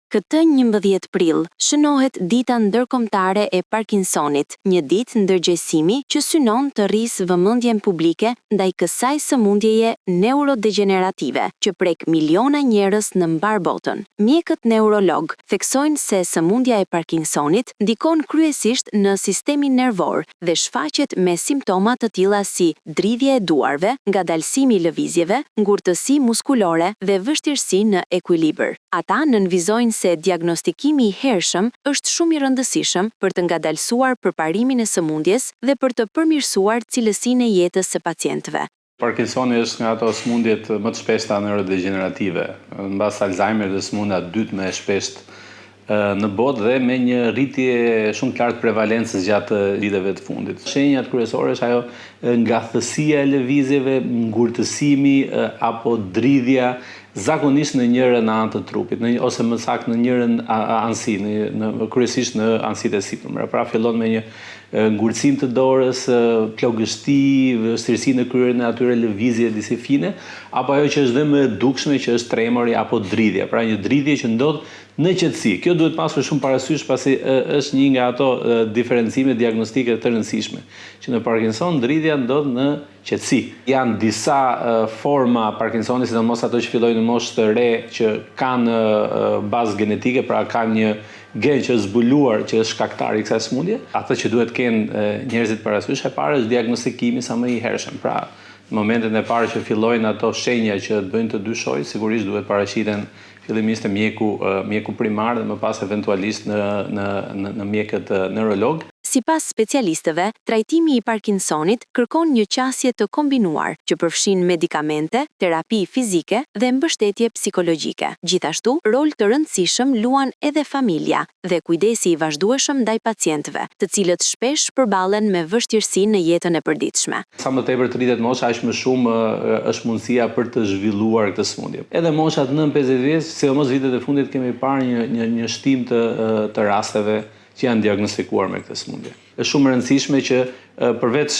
Këtë 11 prill shënohet dita ndërkombëtare e Parkinsonit, një ditë ndërgjegjësimi që synon të rrisë vëmendjen publike ndaj kësaj sëmundjeje neurodegenerative që prek miliona njerëz në mbar botën. Mjekët neurolog theksojnë se sëmundja e Parkinsonit ndikon kryesisht në sistemin nervor dhe shfaqet me simptoma të tilla si dridhje e duarve, ngadalësimi i lëvizjeve, ngurtësi muskulore dhe vështirësi në ekuilibër. Ata nënvizojnë se diagnostikimi i hershëm është shumë i rëndësishëm për të ngadalësuar përparimin e sëmundjes dhe për të përmirësuar cilësinë e jetës së pacientëve. Parkinsoni është nga ato sëmundjet më të shpeshta neurodegenerative, mbas Alzheimer dhe sëmundja dytë më e shpeshtë në botë dhe me një rritje shumë të lartë prevalencës gjatë viteve të fundit. Shenjat kryesore është ajo ngathësia e lëvizjeve, ngurtësimi apo dridhja, zakonisht në njërin anë të trupit, ose më saktë në njërin anësi, kryesisht në anësitë e sipërme. Pra fillon me një ngurtësim të dorës, plogështi, vështirësi në kryerjen e atyre lëvizje disi fine, apo ajo që është dhe më e dukshme që është tremori apo dridhja, pra një dridhje që ndodh në qetësi. Kjo duhet pasur shumë parasysh pasi është një nga ato diferencime diagnostike të rëndësishme, që në Parkinson dridhja ndodh në qetësi. Janë disa forma Parkinsoni, sidomos ato që fillojnë në moshë të re, që kanë bazë genetike, pra kanë një gen që është zbuluar që është shkaktari i kësaj sëmundje. Ato që duhet kenë njerëzit parasysh, e parë është diagnostikimi sa më i hershëm. Pra, në momentin e parë që fillojnë ato shenja që të bëjnë të dyshojë, sigurisht duhet paraqiten fillimisht te mjeku primar dhe më pas eventualisht në mjekët neurolog. Sipas specialistëve, trajtimi i Parkinsonit kërkon një qasje të kombinuar që përfshin medikamente, terapi fizike dhe mbështetje psikologjike. Gjithashtu, rol të rëndësishëm luan edhe familja dhe kujdesi i vazhdueshëm ndaj pacientëve, të cilët shpesh përballen me vështirësi në jetën e përditshme. Sa më tepër të rritet mosha, aq më shumë është mundësia për të zhvilluar këtë sëmundje. Edhe moshat nën 50 vjeç, sidomos vitet e fundit kemi parë një shtim të rasteve që janë diagnostikuar me këtë sëmundje. Është shumë e rëndësishme që përveç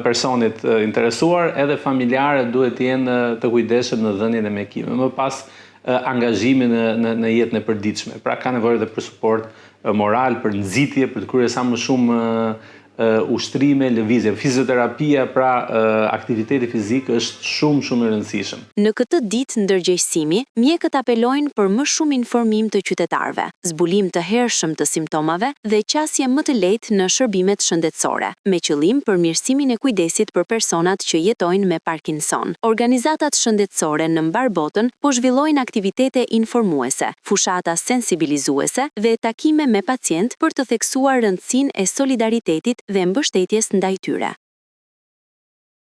personit interesuar, edhe familjarët duhet të jenë të kujdesshëm në dhënien e mjekimeve, më pas angazhimin në jetën e përditshme. Pra ka nevojë edhe për suport moral, për nxitje, për të kryer sa më shumë ushtrime, lëvizje. Fizioterapia, pra aktiviteti fizik është shumë e rëndësishëm. Në këtë ditë ndërgjegjësimi, mjekët apelojnë për më shumë informim të qytetarëve, zbulim të hershëm të simptomave dhe qasje më të lehtë në shërbimet shëndetësore, me qëllim përmirësimin e kujdesit për personat që jetojnë me Parkinson. Organizatat shëndetësore në mbar botën po zhvillojnë aktivitete informuese, fushata sensibilizuese dhe takime me pacient për të theksuar rëndësinë e solidaritetit dhe mbështetjes ndaj tyre.